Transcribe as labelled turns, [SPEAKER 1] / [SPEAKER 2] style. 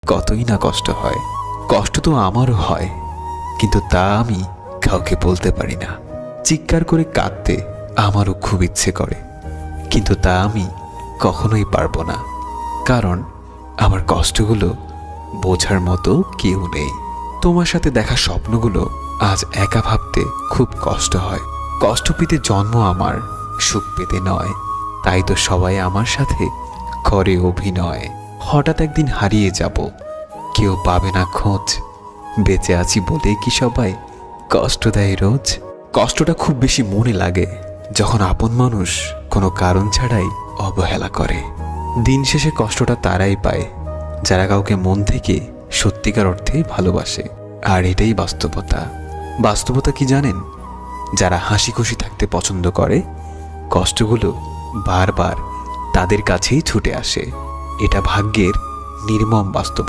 [SPEAKER 1] কতই না কষ্ট হয়। কষ্ট তো আমারও হয়, কিন্তু তা আমি কাউকে বলতে পারি না। চিৎকার করে কাঁদতে আমারও খুব ইচ্ছে করে, কিন্তু তা আমি কখনোই পারবো না, কারণ আমার কষ্টগুলো বোঝার মতো কেউ নেই। তোমার সাথে দেখা স্বপ্নগুলো আজ একা ভাবতে খুব কষ্ট হয়। কষ্ট পেতে জন্ম আমার, সুখ পেতে নয়। তাই তো সবাই আমার সাথে করে অভিনয়। হঠাৎ একদিন হারিয়ে যাব, কেউ পাবে না খোঁজ। বেঁচে আছি বলে কি সবাই কষ্ট দেয় রোজ? কষ্টটা খুব বেশি মনে লাগে যখন আপন মানুষ কোনো কারণ ছাড়াই অবহেলা করে। দিন শেষে কষ্টটা তারাই পায় যারা কাউকে মন থেকে সত্যিকার অর্থে ভালোবাসে। আর এটাই বাস্তবতা। বাস্তবতা কি জানেন? যারা হাসি খুশি থাকতে পছন্দ করে, কষ্টগুলো বারবার তাদের কাছেই ছুটে আসে। এটা ভাগ্যের নির্মম বাস্তবতা।